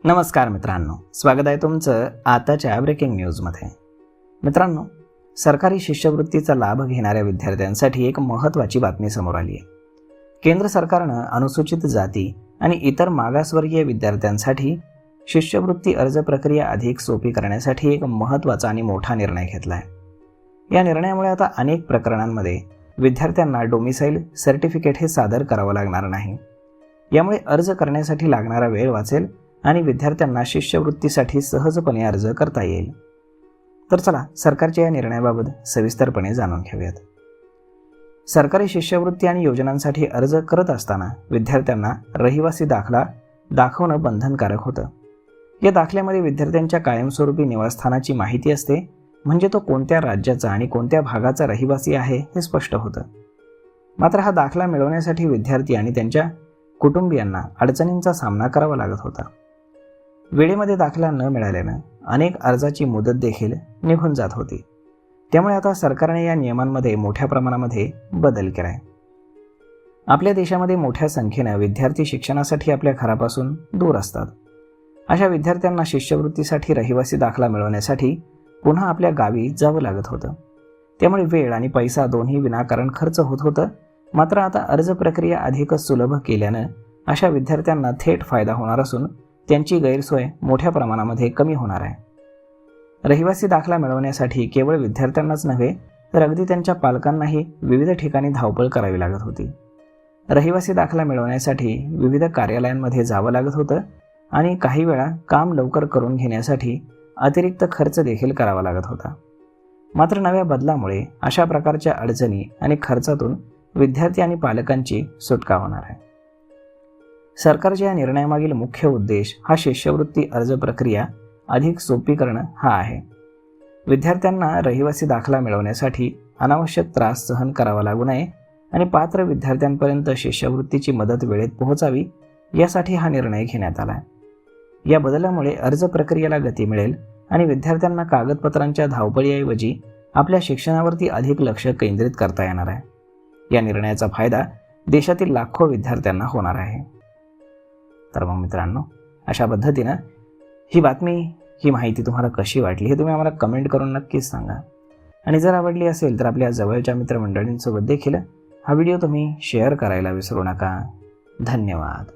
नमस्कार मित्रांनो, स्वागत आहे तुमचं आताच्या ब्रेकिंग न्यूजमध्ये। मित्रांनो, सरकारी शिष्यवृत्तीचा लाभ घेणाऱ्या विद्यार्थ्यांसाठी एक महत्त्वाची बातमी समोर आली आहे। केंद्र सरकारनं अनुसूचित जाती आणि इतर मागासवर्गीय विद्यार्थ्यांसाठी शिष्यवृत्ती अर्ज प्रक्रिया अधिक सोपी करण्यासाठी एक महत्त्वाचा आणि मोठा निर्णय घेतला आहे। या निर्णयामुळे आता अनेक प्रकरणांमध्ये विद्यार्थ्यांना डोमिसाईल सर्टिफिकेट हे सादर करावं लागणार नाही। यामुळे अर्ज करण्यासाठी लागणारा वेळ वाचेल आणि विद्यार्थ्यांना शिष्यवृत्तीसाठी सहजपणे अर्ज करता येईल। तर चला सरकारच्या या निर्णयाबाबत सविस्तरपणे जाणून घेऊयात। सरकारी शिष्यवृत्ती आणि योजनांसाठी अर्ज करत असताना विद्यार्थ्यांना रहिवासी दाखला दाखवणं बंधनकारक होतं। या दाखल्यामध्ये विद्यार्थ्यांच्या कायमस्वरूपी निवासस्थानाची माहिती असते, म्हणजे तो कोणत्या राज्याचा आणि कोणत्या भागाचा रहिवासी आहे हे स्पष्ट होतं। मात्र हा दाखला मिळवण्यासाठी विद्यार्थी आणि त्यांच्या कुटुंबियांना अडचणींचा सामना करावा लागत होता। वेळेमध्ये दाखला न मिळाल्यानं अनेक अर्जाची मुदत देखील निघून जात होती। त्यामुळे आता सरकारने या नियमांमध्ये मोठ्या प्रमाणामध्ये बदल केला आहे। आपल्या देशामध्ये मोठ्या संख्येनं विद्यार्थी शिक्षणासाठी आपल्या घरापासून दूर असतात। अशा विद्यार्थ्यांना शिष्यवृत्तीसाठी रहिवासी दाखला मिळवण्यासाठी पुन्हा आपल्या गावी जावं लागत होतं। त्यामुळे वेळ आणि पैसा दोन्ही विनाकारण खर्च होत होतं। मात्र आता अर्ज प्रक्रिया अधिकच सुलभ केल्यानं अशा विद्यार्थ्यांना थेट फायदा होणार असून त्यांची गैरसोय मोठ्या प्रमाणामध्ये कमी होणार आहे। रहिवासी दाखला मिळवण्यासाठी केवळ विद्यार्थ्यांनाच नव्हे तर अगदी त्यांच्या पालकांनाही विविध ठिकाणी धावपळ करावी लागत होती। रहिवासी दाखला मिळवण्यासाठी विविध कार्यालयांमध्ये जावं लागत होतं आणि काही वेळा काम लवकर करून घेण्यासाठी अतिरिक्त खर्च देखील करावा लागत होता। मात्र नव्या बदलामुळे अशा प्रकारच्या अडचणी आणि खर्चातून विद्यार्थी आणि पालकांची सुटका होणार आहे। सरकारच्या या निर्णयामागील मुख्य उद्देश हा शिष्यवृत्ती अर्ज प्रक्रिया अधिक सोपी करणं हा आहे। विद्यार्थ्यांना रहिवासी दाखला मिळवण्यासाठी अनावश्यक त्रास सहन करावा लागू नये आणि पात्र विद्यार्थ्यांपर्यंत शिष्यवृत्तीची मदत वेळेत पोहोचावी यासाठी हा निर्णय घेण्यात आला आहे। या बदलामुळे अर्ज प्रक्रियेला गती मिळेल आणि विद्यार्थ्यांना कागदपत्रांच्या धावपळीऐवजी आपल्या शिक्षणावरती अधिक लक्ष केंद्रित करता येणार आहे। या निर्णयाचा फायदा देशातील लाखो विद्यार्थ्यांना होणार आहे। तर मग मित्रांनो, अशा पद्धतीनं ही बातमी, ही माहिती तुम्हाला कशी वाटली हे तुम्ही आम्हाला कमेंट करून नक्कीच सांगा। आणि जर आवडली असेल तर आपल्या जवळच्या मित्रमंडळींसोबत देखील हा व्हिडिओ तुम्ही शेअर करायला विसरू नका। धन्यवाद।